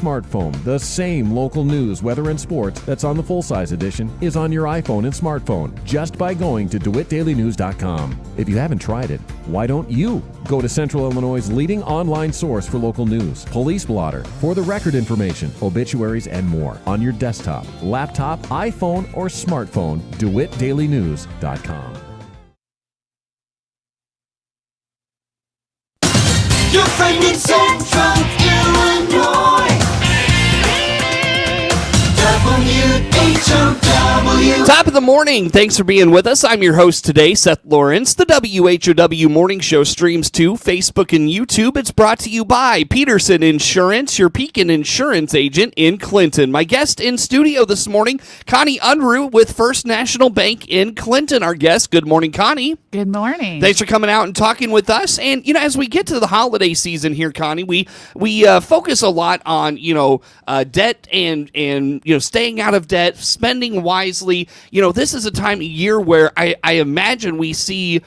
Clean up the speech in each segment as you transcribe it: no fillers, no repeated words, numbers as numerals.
smartphone. The same local news, weather, and sports that's on the full-size edition is on your iPhone and smartphone just by going to DeWittDailyNews.com. If you haven't tried it, why don't you? Go to Central Illinois' leading online source for local news, police blotter, for the record information, obituaries, and more on your desktop, laptop, iPhone, or smartphone. DeWittDailyNews.com. Your friend in Central Illinois. WHOW. Top of the morning. Thanks for being with us. I'm your host today, Seth Lawrence. The WHOW Morning Show streams to Facebook and YouTube. It's brought to you by Peterson Insurance, your Pekin Insurance agent in Clinton. My guest in studio this morning, Connie Unruh with First National Bank in Clinton. Our guest. Good morning, Connie. Good morning. Thanks for coming out and talking with us. And, as we get to the holiday season here, Connie, we focus a lot on, debt and staying out of debt, spending wisely. This is a time of year where I imagine we see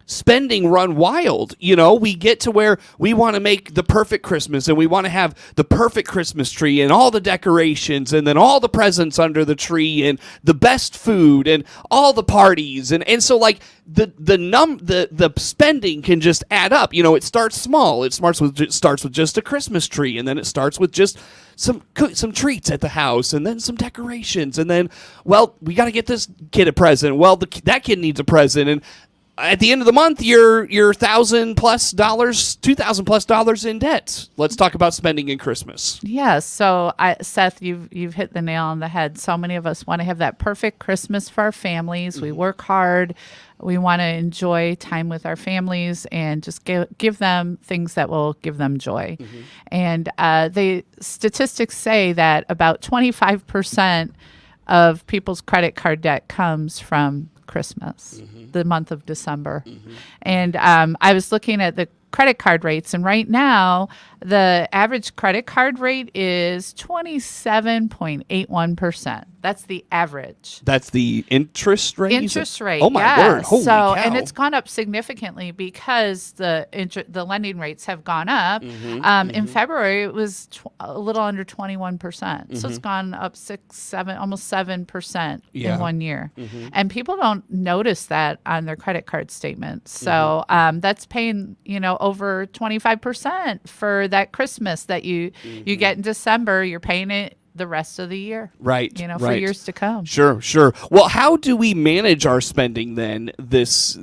spending run wild. We get to where we want to make the perfect Christmas, and we want to have the perfect Christmas tree and all the decorations and then all the presents under the tree and the best food and all the parties. And so like the spending can just add up. It starts small. It starts with just a Christmas tree, and then it starts with just some treats at the house, and then some decorations, and then, we got to get this kid a present. That kid needs a present, and at the end of the month, you're $1,000+ $2,000+ in debt. Let's talk about spending in Christmas. Yes. So, Seth, you've hit the nail on the head. So many of us want to have that perfect Christmas for our families. Mm-hmm. We work hard. We want to enjoy time with our families and just give them things that will give them joy. Mm-hmm. And the statistics say that about 25% of people's credit card debt comes from Christmas, the month of December. Mm-hmm. And I was looking at the credit card rates, and right now the average credit card rate is 27.81%. That's the average. That's the interest rate? Interest rate. Oh, my word. Holy cow. And it's gone up significantly because the lending rates have gone up. Mm-hmm, in February, it was a little under 21%. Mm-hmm. So it's gone up 6-7, almost 7% in 1 year. Mm-hmm. And people don't notice that on their credit card statements. So that's paying, over 25% for that Christmas that you get in December. You're paying it the rest of the year. Right. For years to come. Sure. Well, how do we manage our spending then this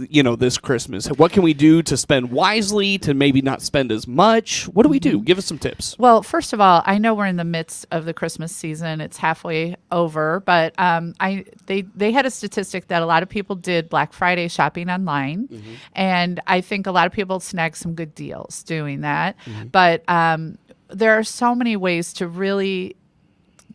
Christmas? What can we do to spend wisely, to maybe not spend as much? What do we do? Give us some tips. Well, first of all, I know we're in the midst of the Christmas season. It's halfway over, but they had a statistic that a lot of people did Black Friday shopping online, and I think a lot of people snagged some good deals doing that. But there are so many ways to really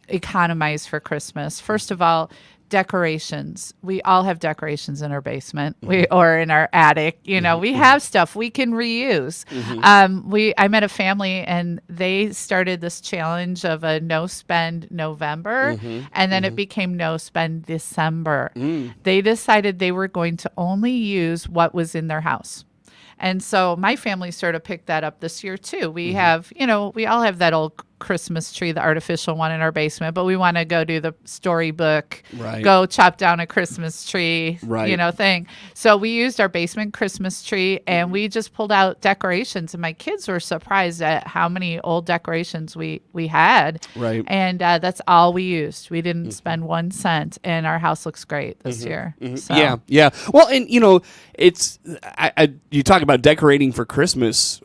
economize for Christmas. First of all, decorations. We all have decorations in our basement, or in our attic. We have stuff we can reuse. I met a family, and they started this challenge of a no spend November, and then it became no spend December. They decided they were going to only use what was in their house. And so my family sort of picked that up this year too. We have, we all have that old Christmas tree, the artificial one in our basement, but we want to go do the storybook, go chop down a Christmas tree, thing. So we used our basement Christmas tree, and we just pulled out decorations, and my kids were surprised at how many old decorations we had. Right. And that's all we used. We didn't spend 1 cent, and our house looks great this year. So. Yeah. Well, and it's you talk about decorating for Christmas.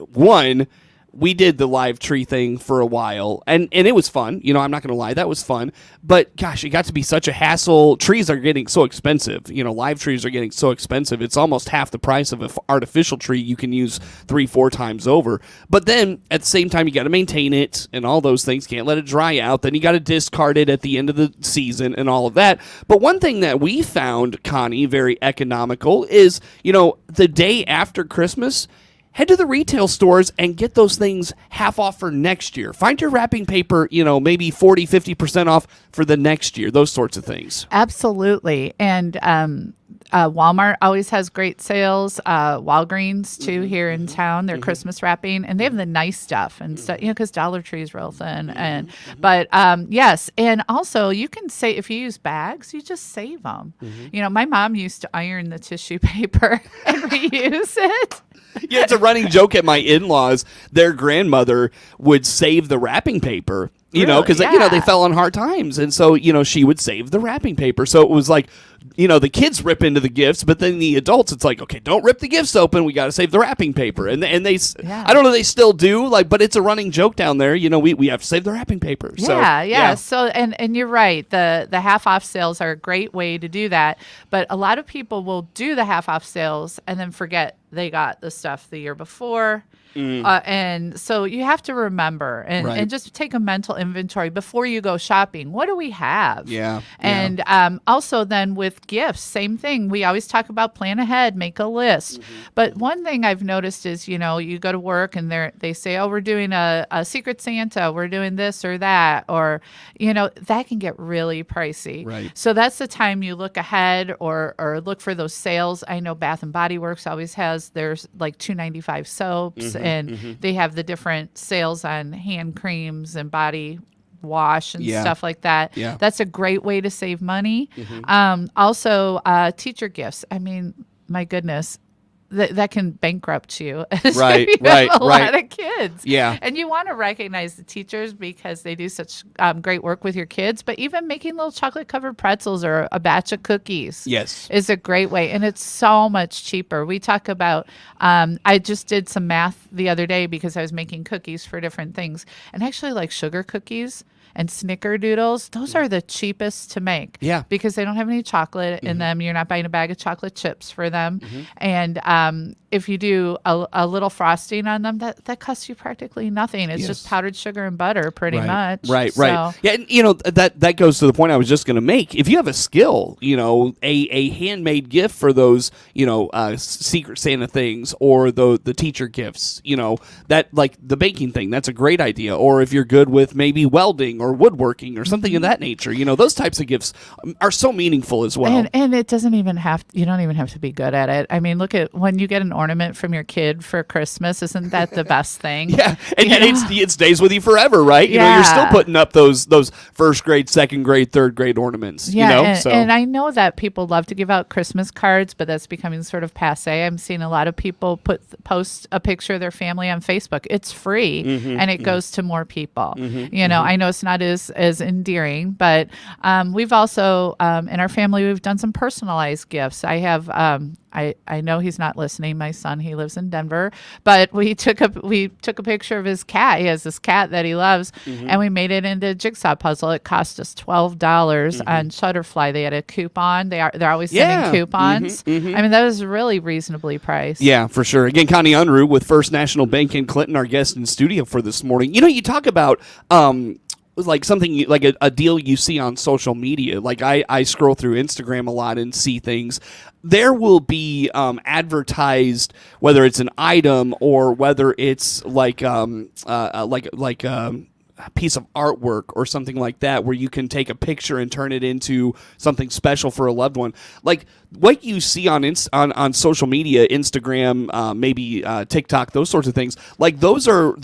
We did the live tree thing for a while, and it was fun. I'm not going to lie, that was fun. But gosh, it got to be such a hassle. Trees are getting so expensive. Live trees are getting so expensive. It's almost half the price of an artificial tree you can use 3-4 times over. But then at the same time, you got to maintain it and all those things. Can't let it dry out. Then you got to discard it at the end of the season and all of that. But one thing that we found, Connie, very economical is, the day after Christmas, head to the retail stores and get those things half off for next year. Find your wrapping paper, maybe 40, 50% off for the next year, those sorts of things. Absolutely. And Walmart always has great sales. Walgreens too here in town. Their Christmas wrapping, and they have the nice stuff and stuff. Because Dollar Tree is real thin. But yes, and also you can say if you use bags, you just save them. My mom used to iron the tissue paper and reuse it. Yeah, it's a running joke at my in-laws. Their grandmother would save the wrapping paper, because they fell on hard times, and so she would save the wrapping paper. So it was like, the kids rip into the gifts, but then the adults, it's like, okay, don't rip the gifts open. We got to save the wrapping paper, and they, I don't know, they still do, but it's a running joke down there. We have to save the wrapping paper. Yeah. So and you're right. The half off sales are a great way to do that, but a lot of people will do the half off sales and then forget they got the stuff the year before. And so you have to remember and just take a mental inventory before you go shopping. What do we have? Yeah. And also then with gifts, same thing. We always talk about plan ahead, make a list. But one thing I've noticed is, you go to work and they say, oh, we're doing a Secret Santa. We're doing this or that. Or, that can get really pricey. Right. So that's the time you look ahead or look for those sales. I know Bath and Body Works always has, there's like $2.95 soaps. And they have the different sales on hand creams and body wash and stuff like that. Yeah. That's a great way to save money. Also, teacher gifts. I mean, my goodness, that can bankrupt you. Right, you right, have a right. lot of kids. Yeah. And you want to recognize the teachers because they do such great work with your kids. But even making little chocolate-covered pretzels or a batch of cookies is a great way. And it's so much cheaper. We talk about, I just did some math the other day because I was making cookies for different things. And actually like sugar cookies and snickerdoodles, those are the cheapest to make. Yeah. Because they don't have any chocolate in them. You're not buying a bag of chocolate chips for them. And if you do a little frosting on them, that costs you practically nothing. It's just powdered sugar and butter pretty much. Right. So, Yeah, and that goes to the point I was just going to make. If you have a skill, a handmade gift for those, Secret Santa things or the teacher gifts, that like the baking thing, that's a great idea. Or if you're good with maybe welding or woodworking or something of that nature, those types of gifts are so meaningful as well. And it doesn't even you don't even have to be good at it. I mean, look at when you get an ornament from your kid for Christmas. Isn't that the best thing? Yeah, and it stays with you forever, right? You're still putting up those first grade, second grade, third grade ornaments. Yeah, and I know that people love to give out Christmas cards, but that's becoming sort of passe. I'm seeing a lot of people post a picture of their family on Facebook. It's free, and it goes to more people. I know it's not as endearing, but we've also in our family we've done some personalized gifts. I have I know he's not listening. My son, he lives in Denver, but we took a picture of his cat. He has this cat that he loves, and we made it into a jigsaw puzzle. It cost us $12 on Shutterfly. They had a coupon. They're always sending coupons. I mean, that was really reasonably priced. Yeah, for sure. Again, Connie Unruh with First National Bank in Clinton, our guest in studio for this morning. You talk about like something like a deal you see on social media. Like I scroll through Instagram a lot and see things. There will be advertised, whether it's an item or whether it's like a piece of artwork or something like that, where you can take a picture and turn it into something special for a loved one. Like what you see on social media, Instagram, maybe TikTok, those sorts of things. Like those are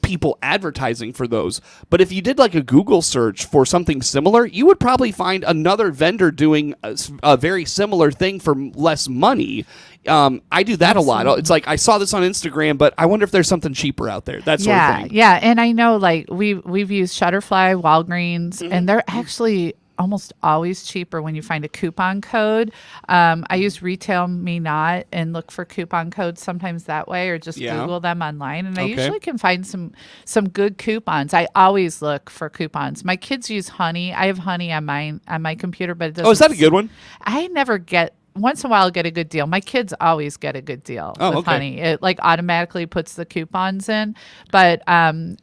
people advertising for those. But if you did like a Google search for something similar, you would probably find another vendor doing a very similar thing for less money. I do that a lot. It's like I saw this on Instagram, but I wonder if there's something cheaper out there. That sort of thing. Yeah, and I know like we've used Shutterfly, Walgreens, and they're actually almost always cheaper when you find a coupon code. I use Retail Me Not and look for coupon codes sometimes that way, or just Google them online. And I usually can find some good coupons. I always look for coupons. My kids use Honey. I have Honey on my computer, but it doesn't. Oh, is that a good one? I never get. Once in a while, I'll get a good deal. My kids always get a good deal with Honey. It like automatically puts the coupons in. But I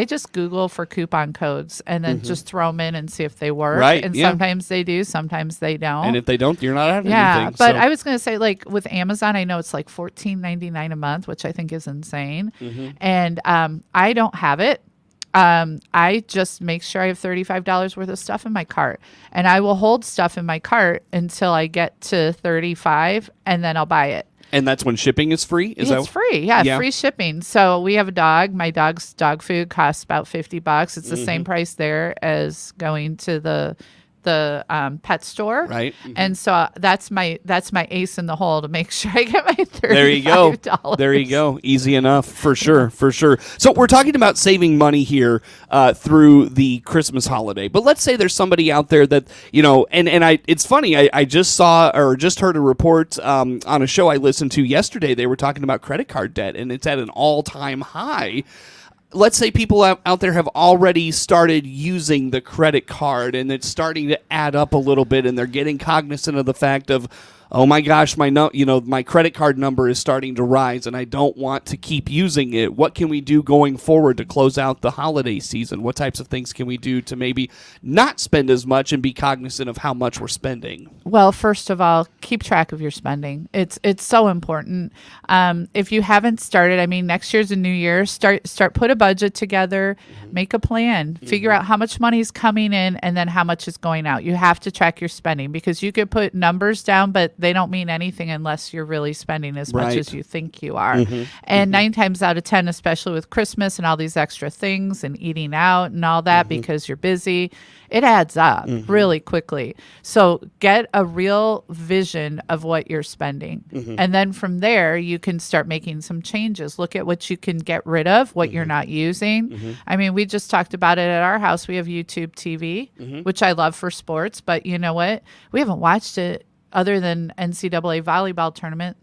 just Google for coupon codes and then just throw them in and see if they work. Right. And sometimes they do, sometimes they don't. And if they don't, you're not having anything. anything. But I was going to say, like with Amazon, I know it's like $14.99 a month, which I think is insane. And I don't have it. I just make sure I have $35 worth of stuff in my cart, and I will hold stuff in my cart until I get to 35, and then I'll buy it. And that's when shipping is free? It's free. Yeah, free shipping. So we have a dog. My dog's dog food costs about $50. It's the same price there as going to the pet store. Right. And so that's my ace in the hole to make sure I get my $35. There you go. There you go. Easy enough, for sure, for sure. So we're talking about saving money here through the Christmas holiday. But let's say there's somebody out there that, it's funny, I just saw or just heard a report on a show I listened to yesterday. They were talking about credit card debt, and it's at an all-time high. Let's say people out there have already started using the credit card, and it's starting to add up a little bit, and they're getting cognizant of the fact of, oh my gosh, my credit card number is starting to rise, and I don't want to keep using it. What can we do going forward to close out the holiday season? What types of things can we do to maybe not spend as much and be cognizant of how much we're spending? Well, first of all, keep track of your spending. It's so important. If you haven't started, next year's a new year. Put a budget together, make a plan, figure out how much money is coming in, and then how much is going out. You have to track your spending, because you could put numbers down, but they don't mean anything unless you're really spending as much as you think you are. And 9 times out of 10, especially with Christmas and all these extra things and eating out and all that, because you're busy, it adds up really quickly. So get a real vision of what you're spending. And then from there, you can start making some changes. Look at what you can get rid of, what you're not using. We just talked about it at our house. We have YouTube TV, which I love for sports, but you know what? We haven't watched it other than NCAA volleyball tournament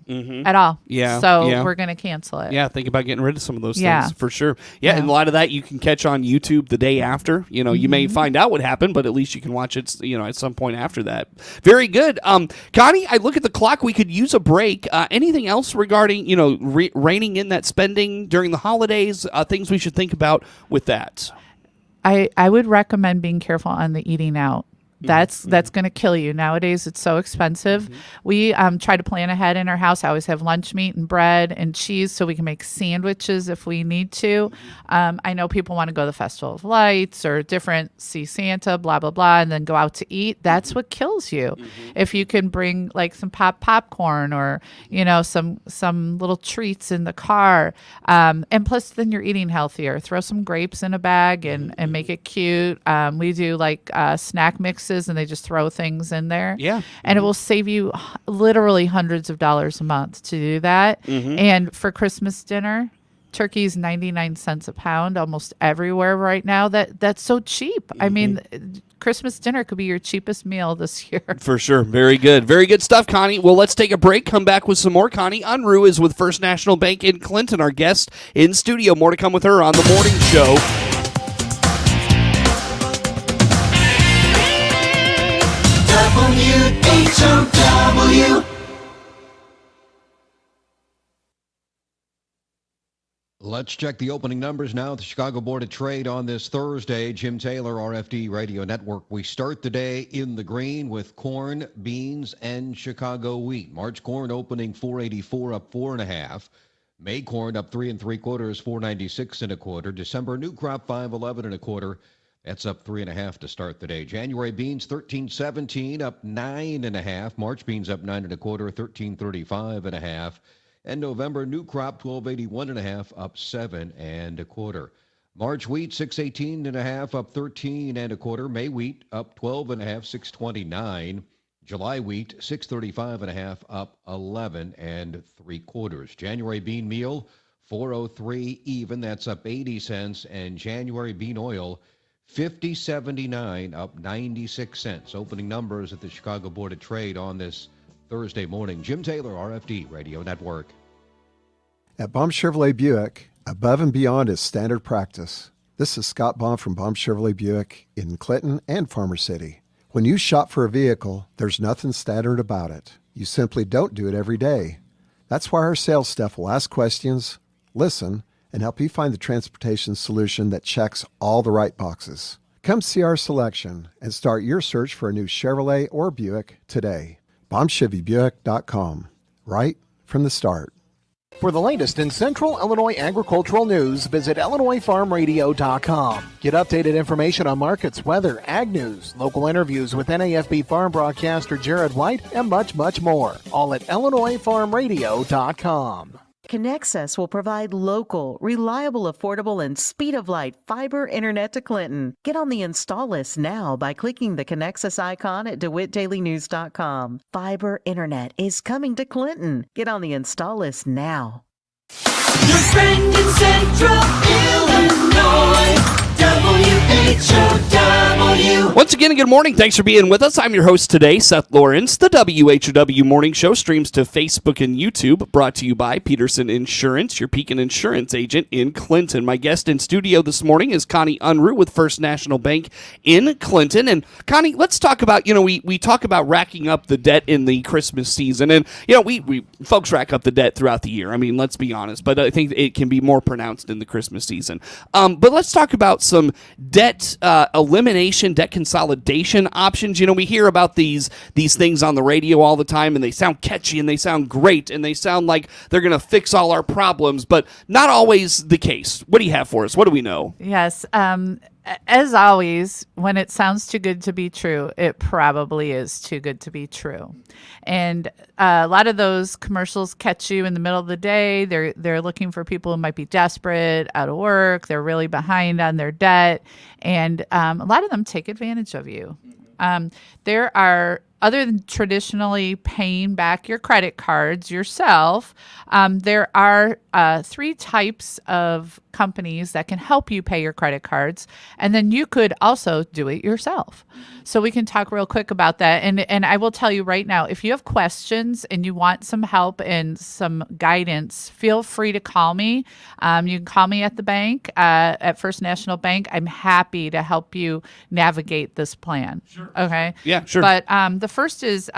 at all. We're going to cancel it. Yeah, think about getting rid of some of those things for sure. Yeah, and a lot of that you can catch on YouTube the day after. You may find out what happened, but at least you can watch it, at some point after that. Very good. Connie, I look at the clock. We could use a break. Anything else regarding, reining in that spending during the holidays, things we should think about with that? I would recommend being careful on the eating out. That's going to kill you. Nowadays, it's so expensive. We try to plan ahead in our house. I always have lunch meat and bread and cheese so we can make sandwiches if we need to. I know people want to go to the Festival of Lights or see Santa, blah, blah, blah, and then go out to eat. That's what kills you. If you can bring like some popcorn or, some little treats in the car. And plus, then you're eating healthier. Throw some grapes in a bag and make it cute. We do like snack mixes, and they just throw things in there. Yeah. And it will save you literally hundreds of dollars a month to do that. And for Christmas dinner, turkey's 99 cents a pound almost everywhere right now. That's so cheap. Christmas dinner could be your cheapest meal this year. For sure. Very good. Very good stuff, Connie. Well, let's take a break. Come back with some more. Connie Unruh is with First National Bank in Clinton, our guest in studio. More to come with her on the morning show. WHOW. Let's check the opening numbers now at the Chicago Board of Trade on this Thursday. Jim Taylor, RFD Radio Network. We start the day in the green with corn, beans, and Chicago wheat. March corn opening 484, up 4.5. May corn up 3 3/4, 496 1/4. December new crop 511 1/4. That's up 3.5 to start the day. January beans 1317, up 9.5. March beans up 9 1/4, 1335 1/2. And November new crop 1281 1/2, up 7 1/4. March wheat 618 1/2, up 13 1/4. May wheat up 12 1/2, 629. July wheat 635 1/2, up 11 3/4. January bean meal 403 even. That's up 80 cents. And January bean oil 50.79, up 96 cents. Opening numbers at the Chicago Board of Trade on this Thursday morning. Jim Taylor, RFD Radio Network. At Baum Chevrolet Buick, above and beyond is standard practice. This is Scott Baum from Baum Chevrolet Buick in Clinton and Farmer City. When you shop for a vehicle, there's nothing standard about it. You simply don't do it every day. That's why our sales staff will ask questions, listen, and help you find the transportation solution that checks all the right boxes. Come see our selection and start your search for a new Chevrolet or Buick today. BaumChevyBuick.com. Right from the start. For the latest in Central Illinois agricultural news, visit IllinoisFarmRadio.com. Get updated information on markets, weather, ag news, local interviews with NAFB farm broadcaster Jared White, and much, much more. All at IllinoisFarmRadio.com. Connexus will provide local, reliable, affordable, and speed-of-light fiber internet to Clinton. Get on the install list now by clicking the Connexus icon at DeWittDailyNews.com. Fiber internet is coming to Clinton. Get on the install list now. Your friend in Central Illinois, WHOW. Once again, good morning. Thanks for being with us. I'm your host today, Seth Lawrence. The WHOW Morning Show streams to Facebook and YouTube, brought to you by Peterson Insurance, your Pekin Insurance agent in Clinton. My guest in studio this morning is Connie Unruh with First National Bank in Clinton. And Connie, let's talk about, we talk about racking up the debt in the Christmas season. And, we folks rack up the debt throughout the year. I mean, let's be honest, but I think it can be more pronounced in the Christmas season. But let's talk about some debt elimination, debt consolidation options. We hear about these things on the radio all the time, and they sound catchy and they sound great and they sound like they're going to fix all our problems, but not always the case. What do you have for us? What do we know? Yes. As always, when it sounds too good to be true, it probably is too good to be true. And a lot of those commercials catch you in the middle of the day. They're looking for people who might be desperate, out of work. They're really behind on their debt. And a lot of them take advantage of you. There are, other than traditionally paying back your credit cards yourself, there are 3 types of companies that can help you pay your credit cards, and then you could also do it yourself. So we can talk real quick about that. And I will tell you right now, if you have questions and you want some help and some guidance, feel free to call me. You can call me at the bank, at First National Bank. I'm happy to help you navigate this plan. Sure. Okay? Yeah, sure. But the first is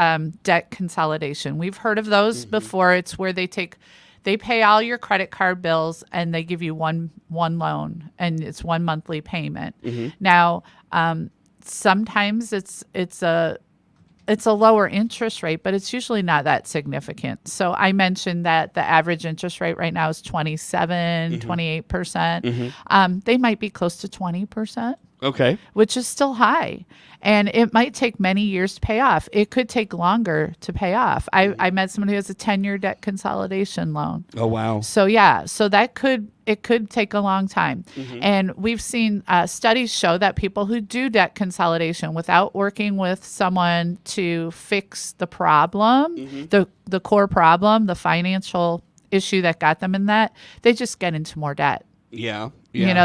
debt consolidation. We've heard of those before. It's where they pay all your credit card bills and they give you one loan, and it's one monthly payment. Now, sometimes it's a lower interest rate, but it's usually not that significant. So I mentioned that the average interest rate right now is 27, 28%. They might be close to 20%. Okay. Which is still high. And it might take many years to pay off. It could take longer to pay off. I met someone who has a 10-year debt consolidation loan. Oh, wow. So it could take a long time. And we've seen studies show that people who do debt consolidation without working with someone to fix the problem, the core problem, the financial issue that got them in that, they just get into more debt. Yeah.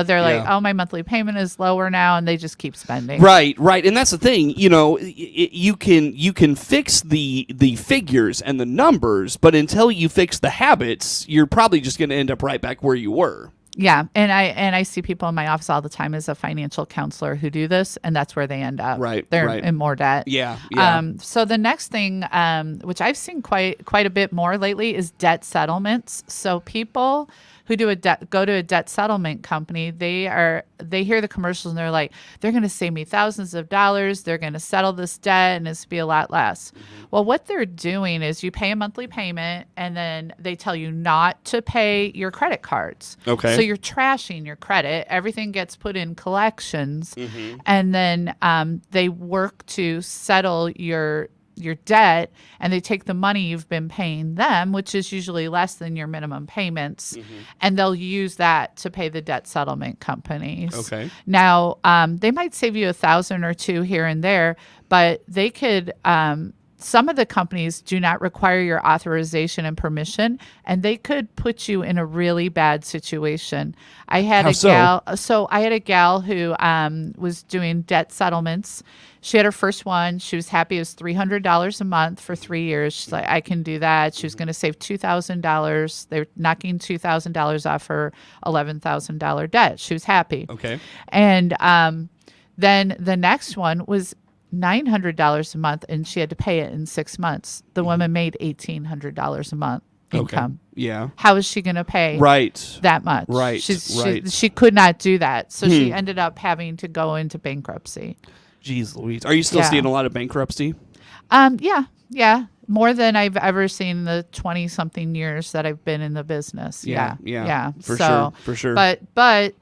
They're like, oh, my monthly payment is lower now, and they just keep spending. Right. And that's the thing. You can fix the figures and the numbers, but until you fix the habits, you're probably just going to end up right back where you were. Yeah, and I see people in my office all the time as a financial counselor who do this, and that's where they end up. Right. They're in more debt. Yeah. So the next thing, which I've seen quite a bit more lately, is debt settlements. So people who go to a debt settlement company, they hear the commercials and they're like, they're going to save me thousands of dollars. They're going to settle this debt and it's be a lot less. Well, what they're doing is you pay a monthly payment and then they tell you not to pay your credit cards. Okay. So you're trashing your credit. Everything gets put in collections, and then they work to settle your debt, and they take the money you've been paying them, which is usually less than your minimum payments, and they'll use that to pay the debt settlement companies. Okay. Now, they might save you $1,000 or $2,000 here and there, but they could. Some of the companies do not require your authorization and permission, and they could put you in a really bad situation. I had a gal who was doing debt settlements. She had her first one. She was happy. It was $300 a month for 3 years. She's like, I can do that. She was going to save $2,000. They're knocking $2,000 off her $11,000 debt. She was happy. Okay. And then the next one was $900 a month, and she had to pay it in 6 months. The woman made $1,800 a month income. Okay. Yeah. How is she going to pay that much? Right. She could not do that. So she ended up having to go into bankruptcy. Jeez Louise. Are you still seeing a lot of bankruptcy? Yeah. More than I've ever seen the 20-something years that I've been in the business. Yeah. For sure. But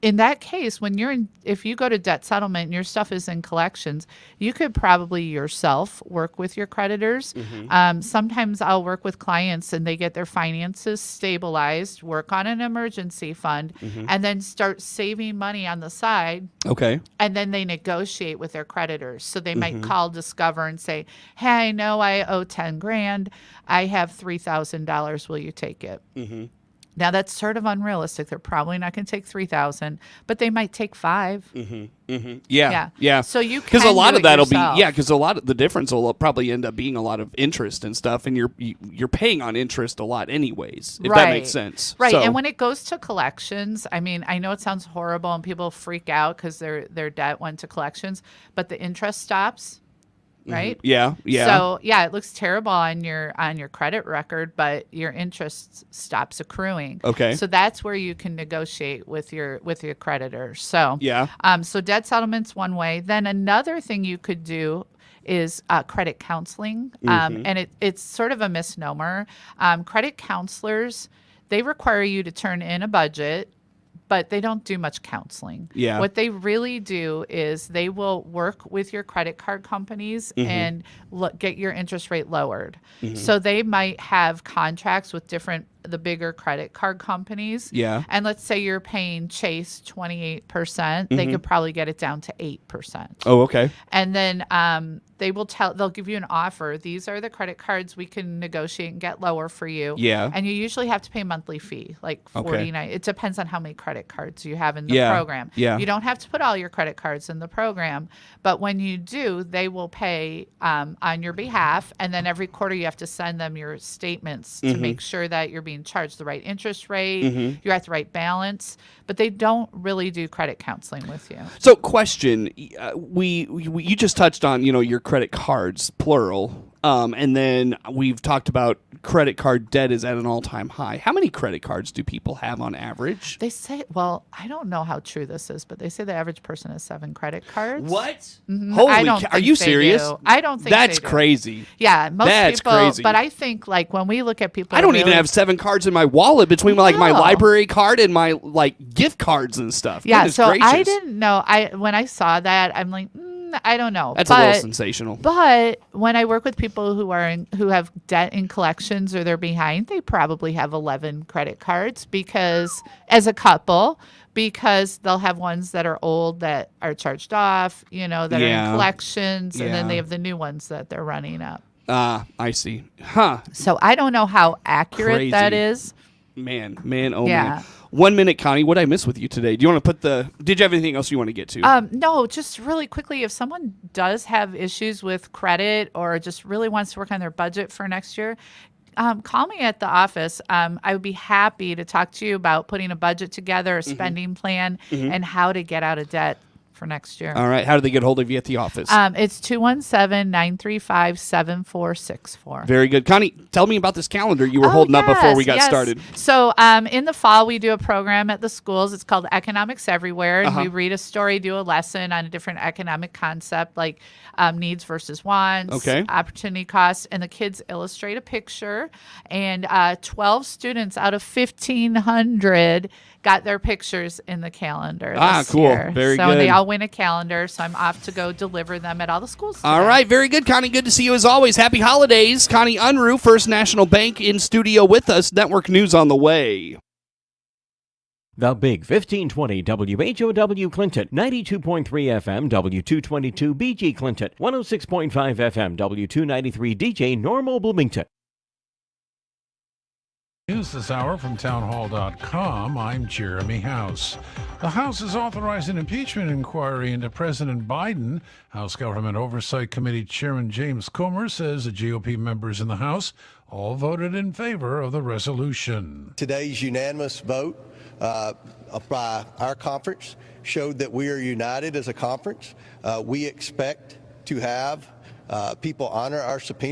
in that case, if you go to debt settlement and your stuff is in collections, you could probably yourself work with your creditors. Sometimes I'll work with clients and they get their finances stabilized, work on an emergency fund, and then start saving money on the side. Okay. And then they negotiate with their creditors. So they might call Discover and say, hey, I know I owe 10 grand. I have $3,000. Will you take it? Now that's sort of unrealistic. They're probably not going to take 3,000, but they might take 5. Yeah. So you because can a lot do of it that'll yourself. be because a lot of the difference will probably end up being a lot of interest and stuff, and you're paying on interest a lot anyways. If that makes sense, right? So, And when it goes to collections, I mean, I know it sounds horrible and people freak out because their debt went to collections, but the interest stops. Right. Yeah. So it looks terrible on your credit record, but your interest stops accruing. Okay. So that's where you can negotiate with your creditors. So Yeah. So debt settlement's one way. Then another thing you could do is credit counseling, and it's sort of a misnomer. Credit counselors, they require you to turn in a budget, but they don't do much counseling. Yeah. What they really do is they will work with your credit card companies and get your interest rate lowered. So they might have contracts with the bigger credit card companies. Yeah. And let's say you're paying Chase 28%, they could probably get it down to 8%. Oh, okay. And then they'll give you an offer. These are the credit cards we can negotiate and get lower for you. Yeah. And you usually have to pay a monthly fee, like $49. It depends on how many credit cards you have in the Yeah. program. Yeah. You don't have to put all your credit cards in the program, but when you do, they will pay on your behalf. And then every quarter you have to send them your statements to make sure that you're being charged the right interest rate, you're at the right balance. But they don't really do credit counseling with you. So, question: you just touched on your credit cards, plural, and then we've talked about credit card debt is at an all-time high. How many credit cards do people have on average? They say, well, I don't know how true this is, but they say the average person has 7 credit cards. What? I Holy don't cow! Are think you they serious? do. I don't think that's they do. crazy. Yeah, most That's people. crazy. But I think when we look at people, I don't even really- have 7 cards in my wallet between my No. library card and my gift cards and stuff. Yeah, Goodness so gracious. I didn't know. When I saw that, I'm like, I don't know. That's a little sensational. But when I work with people who have debt in collections or they're behind, they probably have 11 credit cards because they'll have ones that are old that are charged off, that are in collections, and then they have the new ones that they're running up. I see. Huh. So I don't know how accurate that Crazy. is. Man, oh Yeah. man. 1 minute, Connie. What did I miss with you today? Do you want to did you have anything else you want to get to? No, just really quickly, if someone does have issues with credit or just really wants to work on their budget for next year, call me at the office. I would be happy to talk to you about putting a budget together, a spending plan, and how to get out of debt for next year. All right. How do they get hold of you at the office? It's 217-935-7464. Very good. Connie, tell me about this calendar you were holding up before we got started. So in the fall, we do a program at the schools. It's called Economics Everywhere. And we read a story, do a lesson on a different economic concept like needs versus wants, opportunity costs. And the kids illustrate a picture. And 12 students out of 1,500 got their pictures in the calendar this cool. year. Very so good. they all win a calendar. So I'm off to go deliver them at all the schools today. All right. Very good, Connie. Good to see you as always. Happy holidays. Connie Unruh, First National Bank in studio with us. Network news on the way. The Big 1520 WHOW Clinton, 92.3 FM W222 BG Clinton, 106.5 FM W293 DJ Normal Bloomington. News this hour from townhall.com. I'm Jeremy House. The House has authorized an impeachment inquiry into President Biden. House Government Oversight Committee Chairman James Comer says the GOP members in the House all voted in favor of the resolution. Today's unanimous vote by our conference showed that we are united as a conference. We expect to have people honor our subpoenas.